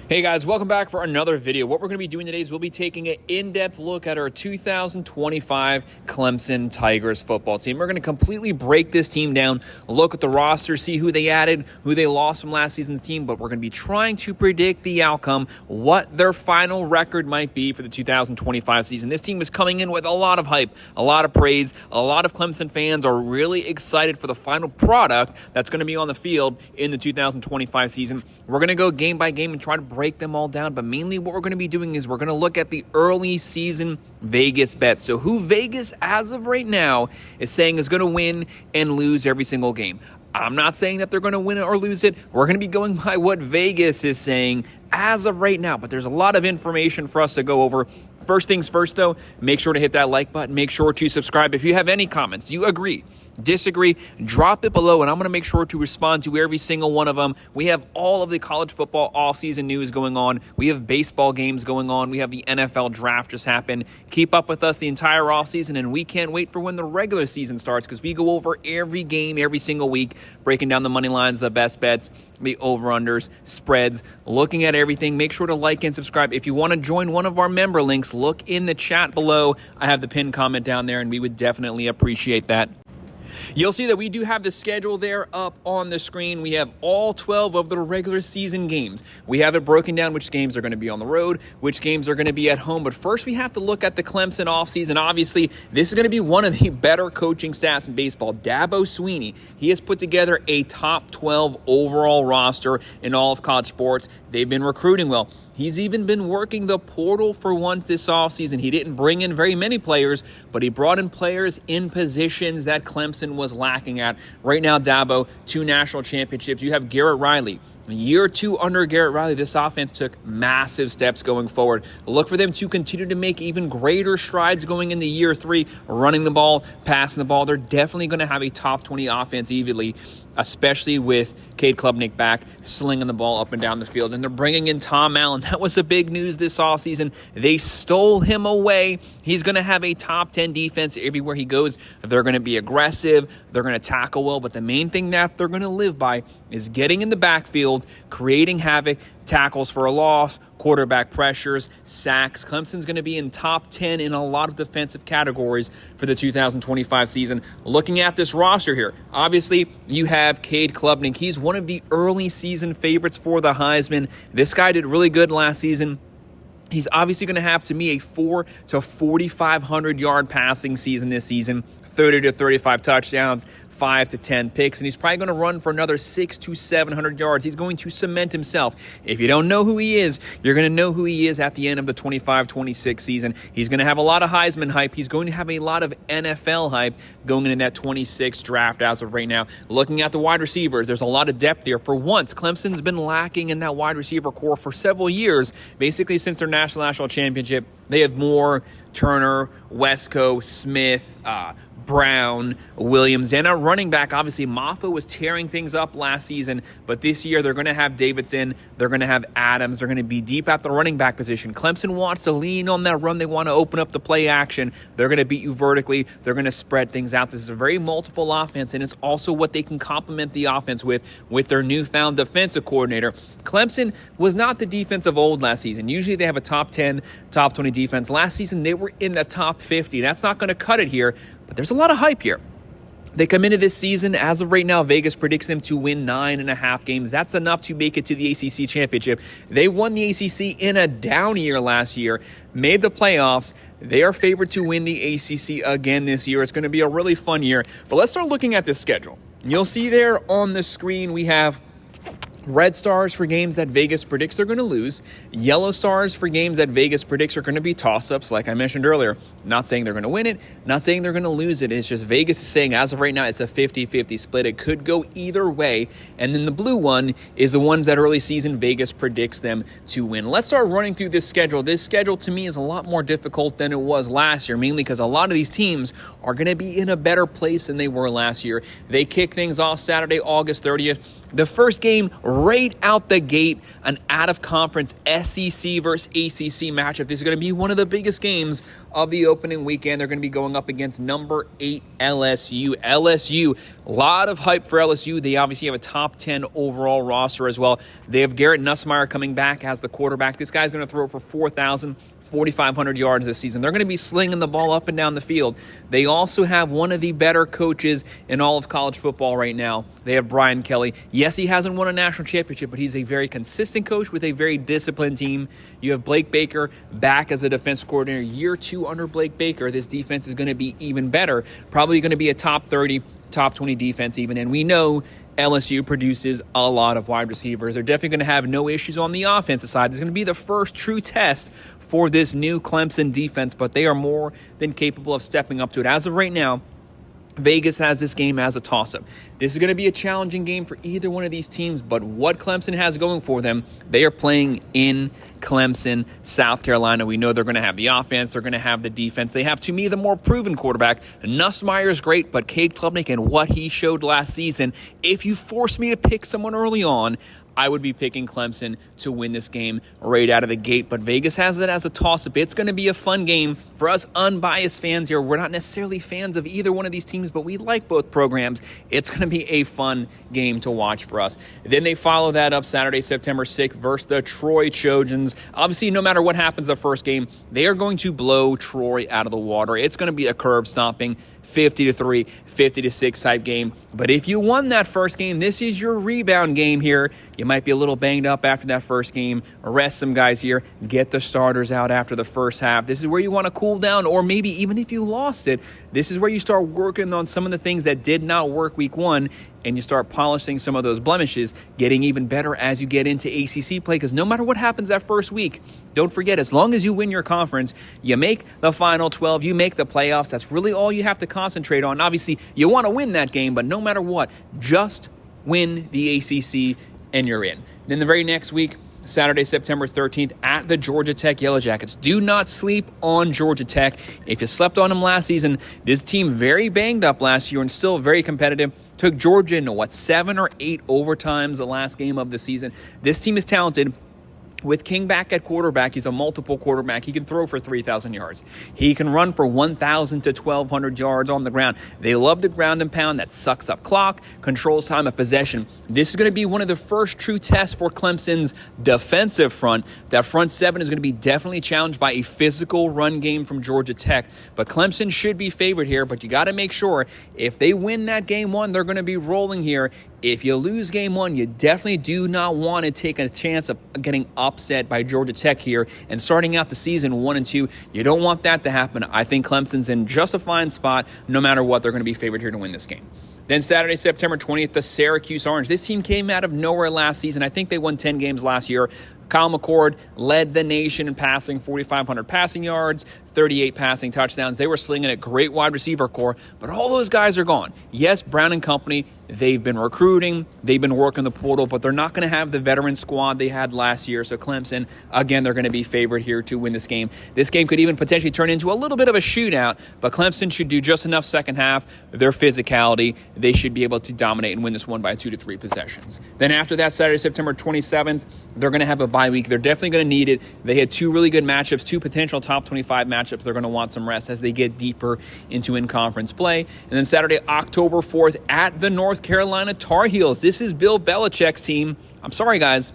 Hey guys, welcome back for another video. What we're going to be doing today is we'll be taking an in-depth look at our 2025 Clemson Tigers football team. We're going to completely break this team down, look at the roster, see who they added, who they lost from last season's team, but we're going to be trying to predict the outcome, what their final record might be for the 2025 season. This team is coming in with a lot of hype, a lot of praise. A lot of Clemson fans are really excited for the final product that's going to be on the field in the 2025 season. We're going to go game by game and try to break them all down, but mainly what we're going to be doing is we're going to look at the early season Vegas bets. So who Vegas, as of right now, is saying is going to win and lose every single game. I'm not saying that they're going to win it or lose it. We're going to be going by what Vegas is saying as of right now, but there's a lot of information for us to go over. First things first, though, make sure to hit that like button. Make sure to subscribe. If you have any comments, do you agree, disagree, drop it below, and I'm going to make sure to respond to every single one of them. We have all of the college football offseason news going on. We have baseball games going on. We have the NFL draft just happened. Keep up with us the entire offseason, and we can't wait for when the regular season starts because we go over every game every single week, breaking down the money lines, the best bets, the over-unders, spreads, looking at everything. Make sure to like and subscribe. If you want to join one of our member links, look in the chat below. I have the pinned comment down there, and we would definitely appreciate that. You'll see that we do have the schedule there up on the screen. We have all 12 of the regular season games. We have it broken down which games are going to be on the road, which games are going to be at home. But first, we have to look at the Clemson offseason. Obviously, this is going to be one of the better coaching staffs in baseball. Dabo Swinney, he has put together a top 12 overall roster in all of college sports. They've been recruiting well. He's even been working the portal for once this offseason. He didn't bring in very many players, but he brought in players in positions that Clemson was lacking at. Right now, Dabo, 2 national championships. You have Garrett Riley. Year 2 under Garrett Riley, this offense took massive steps going forward. Look for them to continue to make even greater strides going into year 3, running the ball, passing the ball. They're definitely going to have a top 20 offense evenly, especially with Cade Klubnik back, slinging the ball up and down the field. And they're bringing in Tom Allen. That was a big news this offseason. They stole him away. He's going to have a top 10 defense everywhere he goes. They're going to be aggressive. They're going to tackle well. But the main thing that they're going to live by is getting in the backfield, creating havoc, tackles for a loss, quarterback pressures, sacks. Clemson's going to be in top 10 in a lot of defensive categories for the 2025 season. Looking at this roster here, obviously you have Cade Klubnik. He's one of the early season favorites for the Heisman. This guy did really good last season. He's obviously going to have, to me, a 400 to 4,500 yard passing season this season, 30 to 35 touchdowns, 5 to 10 picks, and he's probably going to run for another 600 to 700 yards. He's going to cement himself. If you don't know who he is, you're going to know who he is at the end of the 25-26 season. He's going to have a lot of Heisman hype. He's going to have a lot of NFL hype going into that 26 draft as of right now. Looking at the wide receivers, there's a lot of depth there. For once, Clemson's been lacking in that wide receiver core for several years, basically since their national championship. They have Moore, Turner, Wesco, Smith, Brown, Williams, and a running back. Obviously, Maffa was tearing things up last season, but this year they're going to have Davidson, they're going to have Adams, they're going to be deep at the running back position. Clemson wants to lean on that run. They want to open up the play action. They're going to beat you vertically. They're going to spread things out. This is a very multiple offense, and it's also what they can complement the offense with their newfound defensive coordinator. Clemson was not the defense of old last season. Usually they have a top 10, top 20 defense. Last season they were in the top 50. That's not going to cut it here, but there's a lot of hype here. They come into this season, as of right now, Vegas predicts them to win 9.5 games. That's enough to make it to the ACC championship. They won the ACC in a down year last year, made the playoffs. They are favored to win the ACC again this year. It's going to be a really fun year. But let's start looking at this schedule. You'll see there on the screen we have red stars for games that Vegas predicts they're going to lose. Yellow stars for games that Vegas predicts are going to be toss-ups, like I mentioned earlier. Not saying they're going to win it, not saying they're going to lose it. It's just Vegas is saying as of right now it's a 50-50 split. It could go either way. And then the blue one is the ones that early season Vegas predicts them to win. Let's start running through this schedule. This schedule to me is a lot more difficult than it was last year, mainly because a lot of these teams are going to be in a better place than they were last year. They kick things off Saturday, August 30th. The first game right out the gate, an out-of-conference SEC versus ACC matchup. This is going to be one of the biggest games of the opening weekend. They're going to be going up against number 8 LSU. LSU, a lot of hype for LSU. They obviously have a top 10 overall roster as well. They have Garrett Nussmeier coming back as the quarterback. This guy's going to throw for 4,500 yards this season. They're going to be slinging the ball up and down the field. They also have one of the better coaches in all of college football right now. They have Brian Kelly. Yes, he hasn't won a national championship, but he's a very consistent coach with a very disciplined team. You have Blake Baker back as a defense coordinator. Year 2 under Blake Baker, this defense is going to be even better. Probably going to be a top 30, top 20 defense even. And we know LSU produces a lot of wide receivers. They're definitely going to have no issues on the offensive side. This is going to be the first true test for this new Clemson defense, but they are more than capable of stepping up to it. As of right now, Vegas has this game as a toss-up. This is going to be a challenging game for either one of these teams, but what Clemson has going for them, they are playing in Clemson, South Carolina. We know they're going to have the offense. They're going to have the defense. They have, to me, the more proven quarterback. Nussmeier is great, but Cade Klubnik and what he showed last season, if you force me to pick someone early on, I would be picking Clemson to win this game right out of the gate. But Vegas has it as a toss-up. It's going to be a fun game for us unbiased fans here. We're not necessarily fans of either one of these teams, but we like both programs. It's going to be a fun game to watch for us. Then they follow that up Saturday, September 6th versus the Troy Trojans. Obviously, no matter what happens the first game, they are going to blow Troy out of the water. It's going to be a curb stomping 50-3, 50-6 type game. But if you won that first game, this is your rebound game here. You might be a little banged up after that first game. Rest some guys here. Get the starters out after the first half. This is where you want to cool down, or maybe even if you lost it, this is where you start working on some of the things that did not work week 1, and you start polishing some of those blemishes, getting even better as you get into ACC play, because no matter what happens that first week, don't forget, as long as you win your conference, you make the final 12, you make the playoffs. That's really all you have to concentrate on. Obviously, you want to win that game, but no matter what, just win the ACC and you're in. Then the very next week, Saturday, September 13th, at the Georgia Tech Yellow Jackets. Do not sleep on Georgia Tech. If you slept on them last season, this team very banged up last year and still very competitive. Took Georgia into, 7 or 8 overtimes the last game of the season. This team is talented. With King back at quarterback, he's a multiple quarterback. He can throw for 3,000 yards. He can run for 1,000 to 1,200 yards on the ground. They love the ground and pound. That sucks up clock, controls time of possession. This is going to be one of the first true tests for Clemson's defensive front. That front 7 is going to be definitely challenged by a physical run game from Georgia Tech. But Clemson should be favored here, but you got to make sure if they win that game 1, they're going to be rolling here. If you lose game 1, you definitely do not want to take a chance of getting upset by Georgia Tech here and starting out the season 1-2. You don't want that to happen. I think Clemson's in just a fine spot. No matter what, they're going to be favored here to win this game. Then Saturday, September 20th, the Syracuse Orange. This team came out of nowhere last season. I think they won 10 games last year. Kyle McCord led the nation in passing, 4,500 passing yards, 38 passing touchdowns. They were slinging a great wide receiver core, but all those guys are gone. Yes, Brown and company, they've been recruiting, they've been working the portal, but they're not going to have the veteran squad they had last year. So Clemson, again, they're going to be favored here to win this game. This game could even potentially turn into a little bit of a shootout, but Clemson should do just enough second half. Their physicality, they should be able to dominate and win this one by 2 to 3 possessions. Then after that, Saturday, September 27th, they're going to have a bye week. They're definitely going to need it. They had 2 really good matchups, 2 potential top 25 matchups. They're going to want some rest as they get deeper into in-conference play. And then Saturday, October 4th, at the North Carolina Tar Heels. This is Bill Belichick's team. I'm sorry, guys.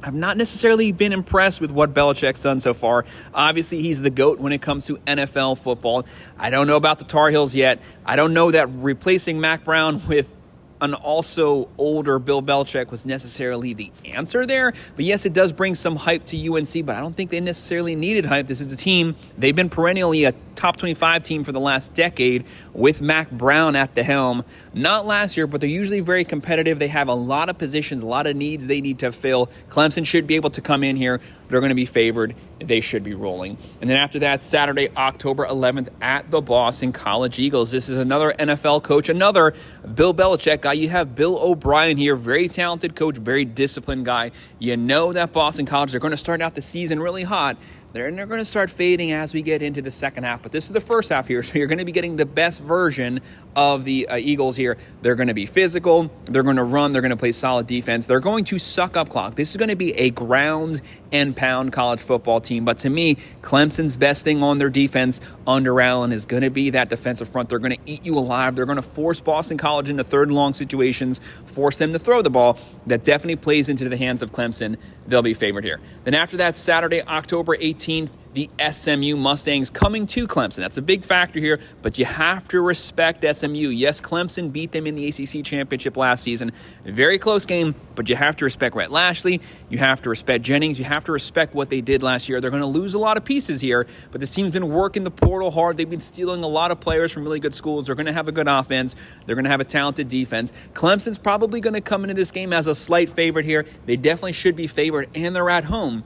I've not necessarily been impressed with what Belichick's done so far. Obviously, he's the GOAT when it comes to NFL football. I don't know about the Tar Heels yet. I don't know that replacing Mac Brown with an also older Bill Belichick was necessarily the answer there. But yes, it does bring some hype to UNC, but I don't think they necessarily needed hype. This is a team, they've been perennially a top 25 team for the last decade with Mac Brown at the helm. Not last year, but they're usually very competitive. They have a lot of positions, a lot of needs they need to fill. Clemson should be able to come in here. They're going to be favored. They should be rolling. And then after that, Saturday, October 11th at the Boston College Eagles. This is another NFL coach, another Bill Belichick guy. You have Bill O'Brien here, very talented coach, very disciplined guy. You know that Boston College, they're going to start out the season really hot, they're going to start fading as we get into the second half. But this is the first half here, so you're going to be getting the best version of the Eagles here. They're going to be physical. They're going to run. They're going to play solid defense. They're going to suck up clock. This is going to be a ground and pound college football team. But to me, Clemson's best thing on their defense under Allen is going to be that defensive front. They're going to eat you alive. They're going to force Boston College into third and long situations, force them to throw the ball. That definitely plays into the hands of Clemson. They'll be favored here. Then after that, Saturday, October 18th, the SMU Mustangs coming to Clemson. That's a big factor here, but you have to respect SMU. Yes, Clemson beat them in the ACC championship last season. A very close game, but you have to respect Rhett Lashley. You have to respect Jennings. You have to respect what they did last year. They're going to lose a lot of pieces here, but this team's been working the portal hard. They've been stealing a lot of players from really good schools. They're going to have a good offense. They're going to have a talented defense. Clemson's probably going to come into this game as a slight favorite here. They definitely should be favored, and they're at home.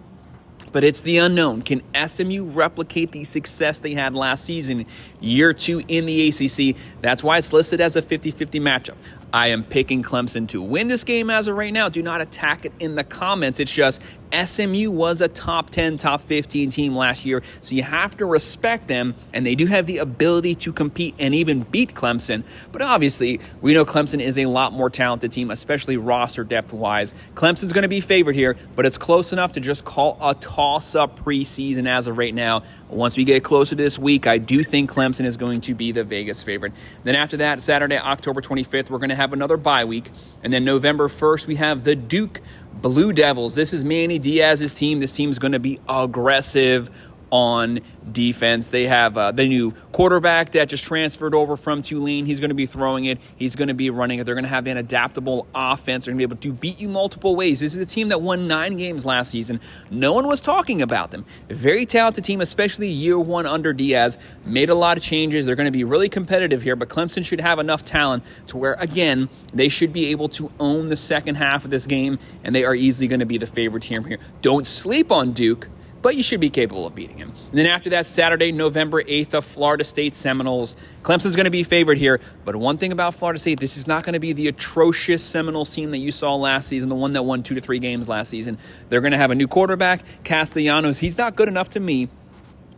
But it's the unknown. Can SMU replicate the success they had last season, year 2 in the ACC? That's why it's listed as a 50-50 matchup. I am picking Clemson to win this game as of right now. Do not attack it in the comments. It's just SMU was a top 10, top 15 team last year, so you have to respect them, and they do have the ability to compete and even beat Clemson. But obviously, we know Clemson is a lot more talented team, especially roster depth-wise. Clemson's going to be favored here, but it's close enough to just call a toss-up preseason as of right now. Once we get closer to this week, I do think Clemson is going to be the Vegas favorite. Then after that, Saturday, October 25th, we're going to have another bye week. And then November 1st, we have the Duke Blue Devils. This is Manny Diaz's team. This team's going to be aggressive on defense. They have the new quarterback that just transferred over from Tulane. He's going to be throwing it. He's going to be running it. They're going to have an adaptable offense. They're going to be able to beat you multiple ways. This is a team that won 9 games last season. No one was talking about them. A very talented team, especially year 1 under Diaz. Made a lot of changes. They're going to be really competitive here, but Clemson should have enough talent to where, again, they should be able to own the second half of this game, and they are easily going to be the favorite team here. Don't sleep on Duke, but you should be capable of beating him. And then after that, Saturday, November 8th, the Florida State Seminoles. Clemson's going to be favored here, but one thing about Florida State, this is not going to be the atrocious Seminoles team that you saw last season, the one that won 2 to 3 games last season. They're going to have a new quarterback, Castellanos. He's not good enough to me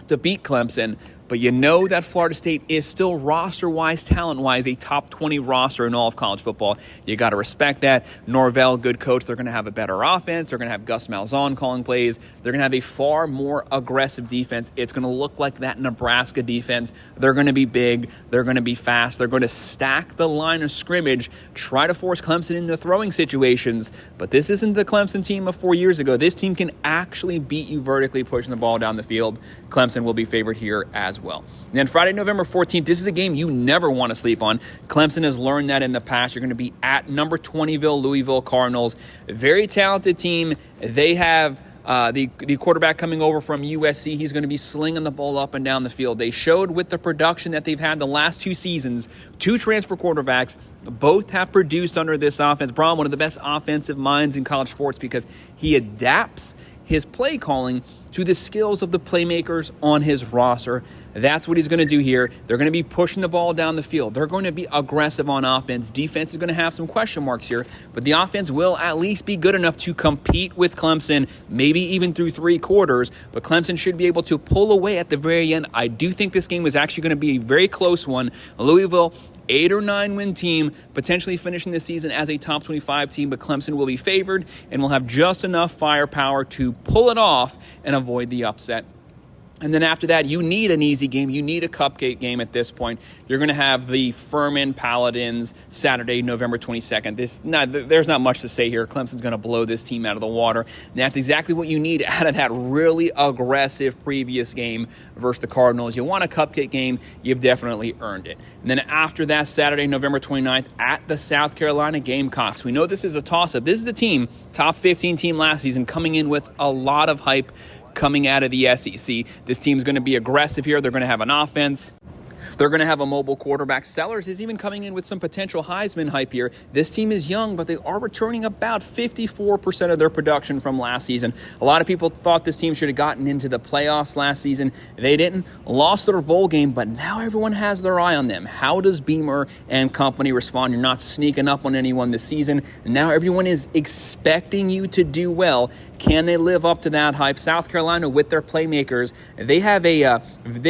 to beat Clemson, but you know that Florida State is still roster-wise, talent-wise, a top 20 roster in all of college football. You got to respect that. Norvell, good coach. They're going to have a better offense. They're going to have Gus Malzahn calling plays. They're going to have a far more aggressive defense. It's going to look like that Nebraska defense. They're going to be big. They're going to be fast. They're going to stack the line of scrimmage, try to force Clemson into throwing situations. But this isn't the Clemson team of 4 years ago. This team can actually beat you vertically, pushing the ball down the field. Clemson will be favored here as well. And then Friday, November 14th, this is a game you never want to sleep on. Clemson has learned that in the past. You're going to be at number 20 Louisville Cardinals. A very talented team. They have the quarterback coming over from USC. He's going to be slinging the ball up and down the field. They showed with the production that they've had the last 2 seasons, 2 transfer quarterbacks, both have produced under this offense. Braun, one of the best offensive minds in college sports because he adapts his play calling to the skills of the playmakers on his roster. That's what he's going to do here. They're going to be pushing the ball down the field. They're going to be aggressive on offense. Defense is going to have some question marks here, but the offense will at least be good enough to compete with Clemson, maybe even through 3 quarters, but Clemson should be able to pull away at the very end. I do think this game is actually going to be a very close one. Louisville, 8 or 9 win team, potentially finishing the season as a top 25 team, but Clemson will be favored and will have just enough firepower to pull it off and avoid the upset. And then after that, you need an easy game. You need a cupcake game at this point. You're going to have the Furman Paladins Saturday, November 22nd. There's not much to say here. Clemson's going to blow this team out of the water. And that's exactly what you need out of that really aggressive previous game versus the Cardinals. You want a cupcake game. You've definitely earned it. And then after that, Saturday, November 29th, at the South Carolina Gamecocks. We know this is a toss-up. This is a team, top 15 team last season, coming in with a lot of hype coming out of the SEC. This team's going to be aggressive here. They're going to have an offense. They're going to have a mobile quarterback. Sellers is even coming in with some potential Heisman hype here. This team is young, but they are returning about 54% of their production from last season. A lot of people thought this team should have gotten into the playoffs last season. They didn't. Lost their bowl game, but now everyone has their eye on them. How does Beamer and company respond? You're not sneaking up on anyone this season. And now everyone is expecting you to do well. Can they live up to that hype? South Carolina, with their playmakers, they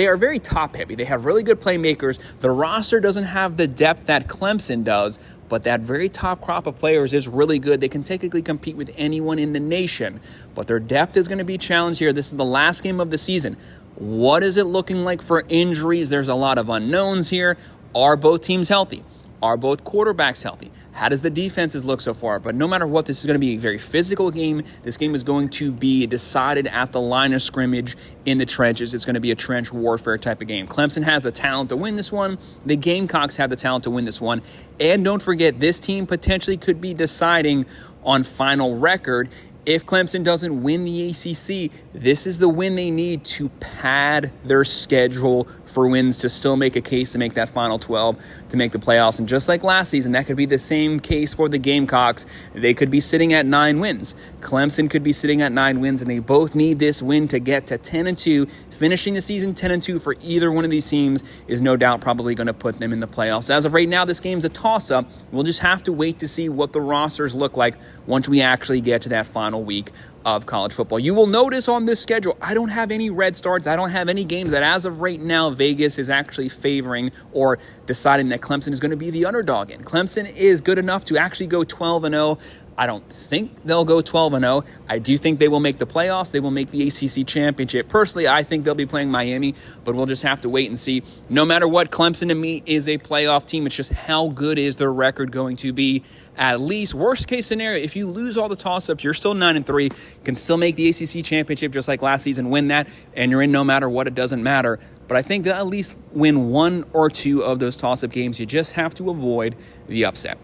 are very top heavy. They have really good playmakers. The roster doesn't have the depth that Clemson does, but that very top crop of players is really good. They can technically compete with anyone in the nation, but their depth is going to be challenged here. This is the last game of the season. What is it looking like for injuries? There's a lot of unknowns here. Are both teams healthy? Are both quarterbacks healthy? How does the defenses look so far? But no matter what, this is going to be a very physical game. This game is going to be decided at the line of scrimmage in the trenches. It's going to be a trench warfare type of game. Clemson has the talent to win this one. The Gamecocks have the talent to win this one. And don't forget, this team potentially could be deciding on final record. If Clemson doesn't win the ACC, this is the win they need to pad their schedule for wins to still make a case to make that final 12 to make the playoffs. And just like last season, that could be the same case for the Gamecocks. They could be sitting at 9 wins. Clemson could be sitting at 9 wins, and they both need this win to get to 10-2. Finishing the season 10-2 for either one of these teams is no doubt probably going to put them in the playoffs. As of right now, this game's a toss-up. We'll just have to wait to see what the rosters look like once we actually get to that final week of college football. You will notice on this schedule, I don't have any red starts. I don't have any games that as of right now, Vegas is actually favoring or deciding that Clemson is going to be the underdog in. Clemson is good enough to actually go 12-0. I don't think they'll go 12-0. I do think they will make the playoffs. They will make the ACC championship. Personally, I think they'll be playing Miami, but we'll just have to wait and see. No matter what, Clemson to me is a playoff team. It's just how good is their record going to be. At least, worst case scenario, if you lose all the toss-ups, you're still 9-3, can still make the ACC championship just like last season, win that, and you're in no matter what, it doesn't matter. But I think they'll at least win 1 or 2 of those toss-up games. You just have to avoid the upset.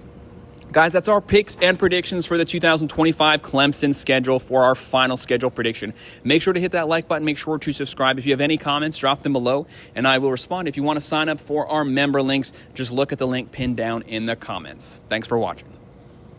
Guys, that's our picks and predictions for the 2025 Clemson schedule for our final schedule prediction. Make sure to hit that like button. Make sure to subscribe. If you have any comments, drop them below, and I will respond. If you want to sign up for our member links, just look at the link pinned down in the comments. Thanks for watching.